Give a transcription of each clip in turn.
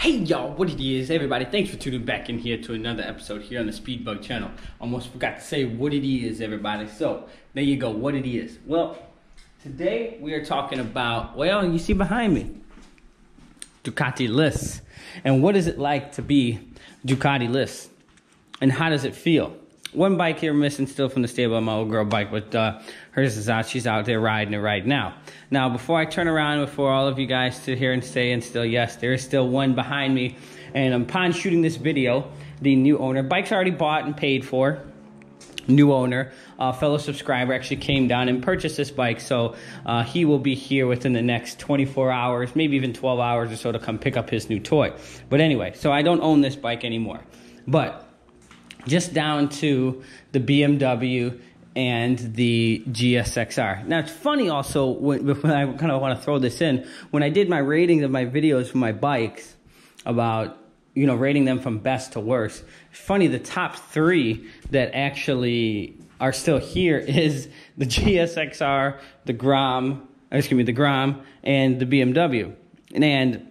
Hey y'all, what it is, everybody? Thanks for tuning back in here to another episode here on the Speedbug channel. Almost forgot to say what it is, everybody. So, there you go, what it is. Well, today we are talking about, well, you see behind me, Ducati LESS. And what is it like to be Ducati LESS? And how does it feel? One bike here missing still from the stable of my old girl bike, but hers is out. She's out there riding it right now. Now, before I turn around, before all of you guys sit here and say, and still, yes, there is still one behind me. And upon shooting this video, the new owner, bike's already bought and paid for. New owner, fellow subscriber actually came down and purchased this bike. So he will be here within the next 24 hours, maybe even 12 hours or so to come pick up his new toy. But anyway, so I don't own this bike anymore. But just down to the BMW and the GSXR. Now, it's funny also, when I kind of want to throw this in, when I did my rating of my videos for my bikes about, you know, rating them from best to worst, it's funny, the top three that actually are still here is the GSXR, the Grom, and the BMW. And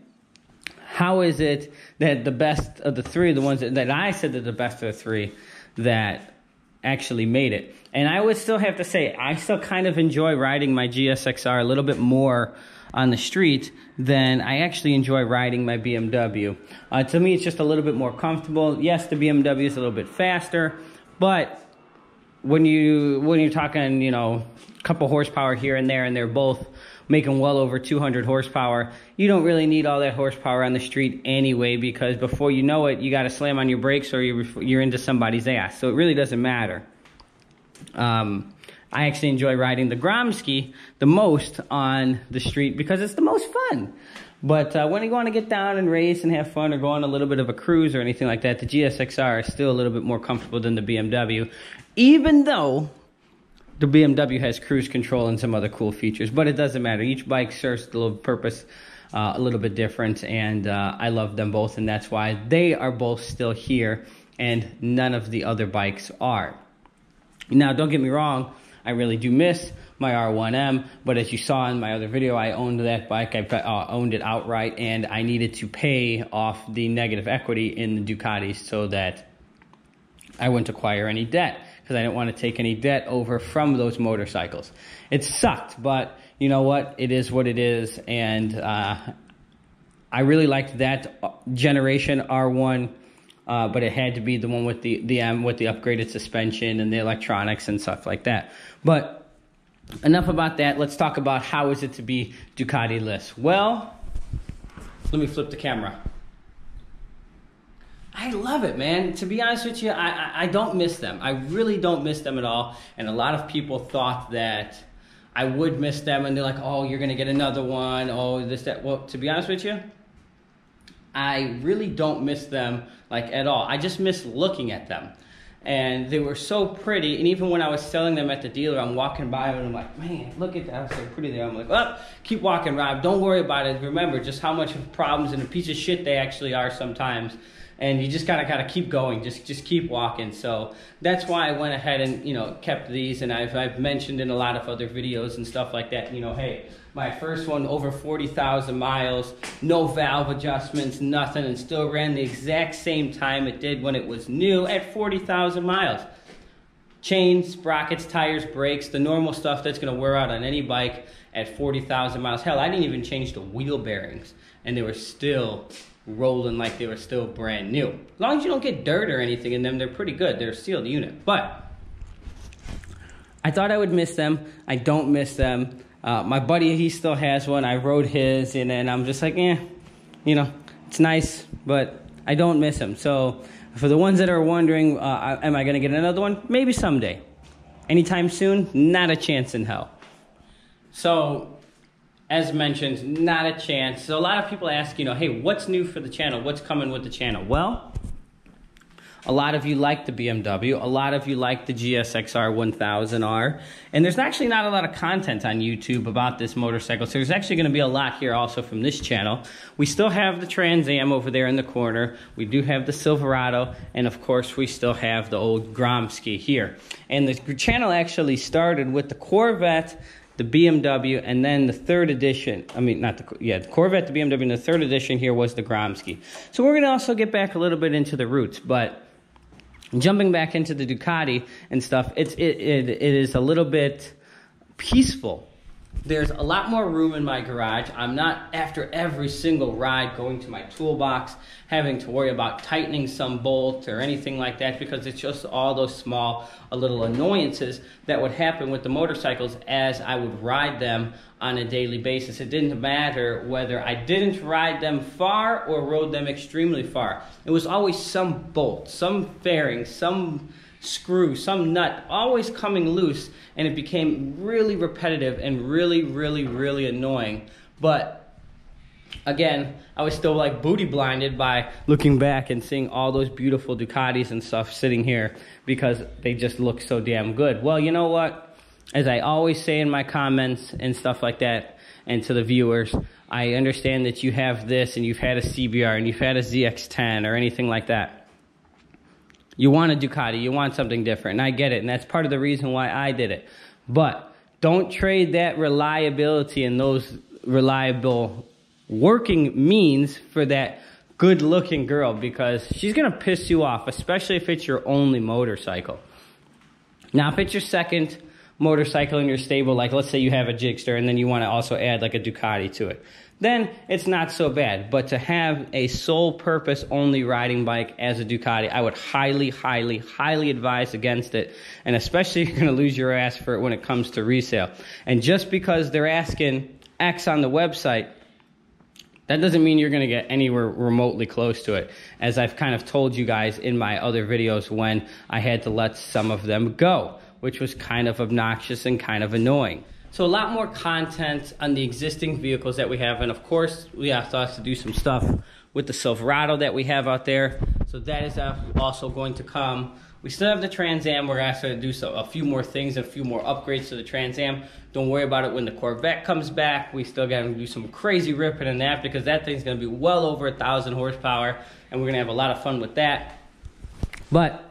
how is it that the best of the three, the ones that I said that the best of the three that actually made it? And I would still have to say, I still kind of enjoy riding my GSXR a little bit more on the street than I actually enjoy riding my BMW. To me, it's just a little bit more comfortable. Yes, the BMW is a little bit faster, but when you're talking, you know, a couple horsepower here and they're both making well over 200 horsepower, you don't really need all that horsepower on the street anyway, because before you know it, you got to slam on your brakes or you're into somebody's ass. So it really doesn't matter. I actually enjoy riding the Gromski the most on the street because it's the most fun. But when you want to get down and race and have fun or go on a little bit of a cruise or anything like that, the GSXR is still a little bit more comfortable than the BMW, even though the BMW has cruise control and some other cool features. But it doesn't matter. Each bike serves a little purpose, a little bit different, and I love them both, and that's why they are both still here, and none of the other bikes are. Now, don't get me wrong, I really do miss my R1M, but as you saw in my other video, I owned that bike. I owned it outright, and I needed to pay off the negative equity in the Ducatis so that I wouldn't acquire any debt, because I didn't want to take any debt over from those motorcycles. It sucked, but you know what? It is what it is, and I really liked that generation R1. But it had to be the one with the M with the upgraded suspension and the electronics and stuff like that. But enough about that. Let's talk about how is it to be Ducati LESS. Well, let me flip the camera. I love it, man. To be honest with you, I don't miss them. I really don't miss them at all. And a lot of people thought that I would miss them, and they're like, oh, you're going to get another one. Oh, this, that. Well, to be honest with you, I really don't miss them, like, at all. I just miss looking at them. And they were so pretty, and even when I was selling them at the dealer, I'm walking by them and I'm like, man, look at that, so pretty there. I'm like, well, keep walking, Rob. Don't worry about it. Remember just how much of problems and a piece of shit they actually are sometimes. And you just gotta keep going, just keep walking. So that's why I went ahead and, you know, kept these, and I've mentioned in a lot of other videos and stuff like that, you know, hey, my first one over 40,000 miles, no valve adjustments, nothing, and still ran the exact same time it did when it was new at 40,000 miles. Chains, sprockets, tires, brakes, the normal stuff that's gonna wear out on any bike at 40,000 miles. Hell, I didn't even change the wheel bearings, and they were still rolling like they were still brand new. As long as you don't get dirt or anything in them, they're pretty good. They're a sealed unit. But I thought I would miss them. I don't miss them. My buddy, he still has one. I rode his, and then I'm just like, you know, it's nice, but I don't miss him. So for the ones that are wondering, am I going to get another one? Maybe someday. Anytime soon? Not a chance in hell. So as mentioned, not a chance. So a lot of people ask, you know, hey, what's new for the channel? What's coming with the channel? Well, a lot of you like the BMW. A lot of you like the GSXR 1000R. And there's actually not a lot of content on YouTube about this motorcycle. So there's actually going to be a lot here also from this channel. We still have the Trans Am over there in the corner. We do have the Silverado. And of course, we still have the old Gromski here. And the channel actually started with the Corvette, the BMW, and then the third edition, the Corvette, the BMW, and the third edition here was the Gromsky. So we're going to also get back a little bit into the roots, but jumping back into the Ducati and stuff, it is a little bit peaceful. There's a lot more room in my garage. I'm not, after every single ride, going to my toolbox, having to worry about tightening some bolt or anything like that, because it's just all those small little annoyances that would happen with the motorcycles as I would ride them on a daily basis. It didn't matter whether I didn't ride them far or rode them extremely far. It was always some bolt, some fairing, some screw, some nut always coming loose, and it became really repetitive and really annoying. But again, I was still like booty blinded by looking back and seeing all those beautiful Ducatis and stuff sitting here because they just look so damn good. Well, you know what? As I always say in my comments and stuff like that, and to the viewers, I understand that you have this and you've had a CBR and you've had a ZX-10 or anything like that. You want a Ducati, you want something different, and I get it, and that's part of the reason why I did it. But don't trade that reliability and those reliable working means for that good-looking girl, because she's going to piss you off, especially if it's your only motorcycle. Now, if it's your second motorcycle in your stable, like let's say you have a Jigster and then you want to also add like a Ducati to it, then it's not so bad. But to have a sole purpose only riding bike as a Ducati, I would highly advise against it. And especially if you're going to lose your ass for it when it comes to resale. And just because they're asking X on the website, that doesn't mean you're going to get anywhere remotely close to it. As I've kind of told you guys in my other videos when I had to let some of them go, which was kind of obnoxious and kind of annoying. So a lot more content on the existing vehicles that we have, and of course we have to do some stuff with the Silverado that we have out there. So that is also going to come. We still have the Trans Am. We're going to do a few more things, a few more upgrades to the Trans Am. Don't worry about it when the Corvette comes back. We still got to do some crazy ripping in that, because that thing's going to be well over 1,000 horsepower, and we're going to have a lot of fun with that. But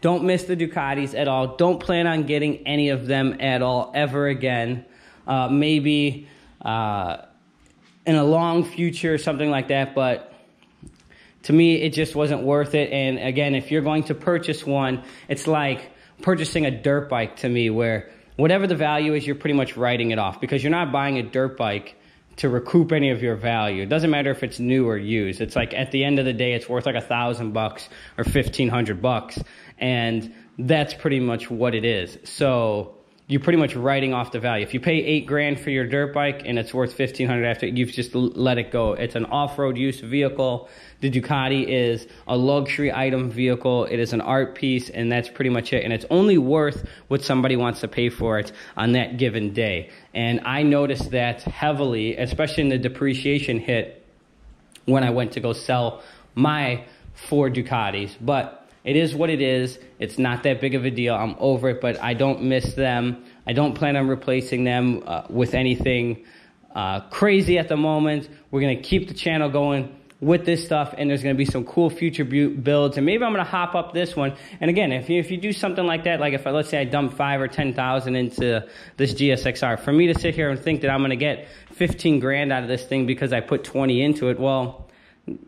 don't miss the Ducatis at all. Don't plan on getting any of them at all ever again. Maybe in a long future, something like that. But to me, it just wasn't worth it. And again, if you're going to purchase one, it's like purchasing a dirt bike to me, where whatever the value is, you're pretty much writing it off, because you're not buying a dirt bike to recoup any of your value. It doesn't matter if it's new or used. It's like at the end of the day, it's worth like $1,000 or $1,500. And that's pretty much what it is. So you're pretty much writing off the value. If you pay $8,000 for your dirt bike and it's worth $1,500 after, you've just let it go. It's an off-road use vehicle. The Ducati is a luxury item vehicle. It is an art piece, and that's pretty much it. And it's only worth what somebody wants to pay for it on that given day. And I noticed that heavily, especially in the depreciation hit when I went to go sell my 4 Ducatis. But it is what it is. It's not that big of a deal. I'm over it, but I don't miss them. I don't plan on replacing them with anything crazy at the moment. We're going to keep the channel going with this stuff, and there's going to be some cool future builds, and maybe I'm going to hop up this one. And again, if you do something like that, like if let's say I dump 5 or 10,000 into this GSXR, for me to sit here and think that I'm going to get 15 grand out of this thing because I put 20 into it, well,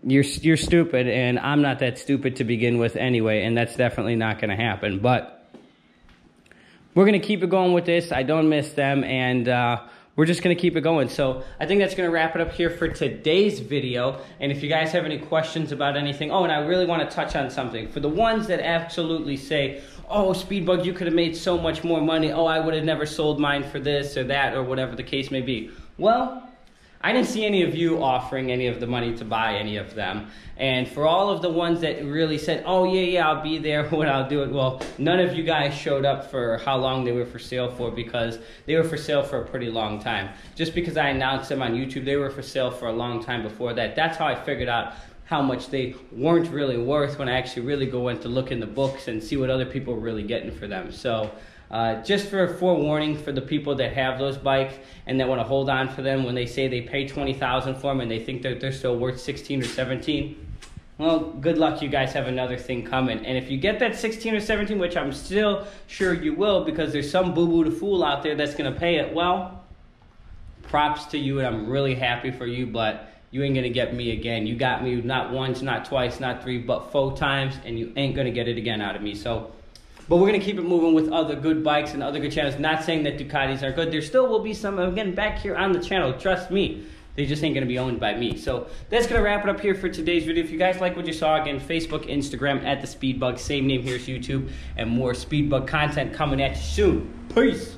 you're stupid, and I'm not that stupid to begin with anyway, and that's definitely not going to happen. But we're going to keep it going with this. I don't miss them, and we're just going to keep it going. So I think that's going to wrap it up here for today's video. And if you guys have any questions about anything, oh, and I really want to touch on something. For the ones that absolutely say, oh, Speedbug, you could have made so much more money. Oh, I would have never sold mine for this or that or whatever the case may be. Well, I didn't see any of you offering any of the money to buy any of them. And for all of the ones that really said, oh, yeah, I'll be there when I'll do it, well, none of you guys showed up for how long they were for sale for, because they were for sale for a pretty long time. Just because I announced them on YouTube, they were for sale for a long time before that. That's how I figured out how much they weren't really worth when I actually really go in to look in the books and see what other people were really getting for them. So just for a forewarning for the people that have those bikes and that want to hold on for them, when they say they pay $20,000 for them and they think that they're still worth 16 or 17, well, good luck. You guys have another thing coming. And if you get that 16 or 17, which I'm still sure you will, because there's some boo-boo to fool out there that's going to pay it, well, props to you, and I'm really happy for you, but you ain't gonna get me again. You got me not once, not twice, not three, but 4 times, and you ain't gonna get it again out of me. So, but we're gonna keep it moving with other good bikes and other good channels. Not saying that Ducatis are good. There still will be some, again, back here on the channel, trust me. They just ain't gonna be owned by me. So that's gonna wrap it up here for today's video. If you guys like what you saw, again, Facebook, Instagram, @the Speedbug, same name, here's YouTube, and more Speedbug content coming at you soon. Peace.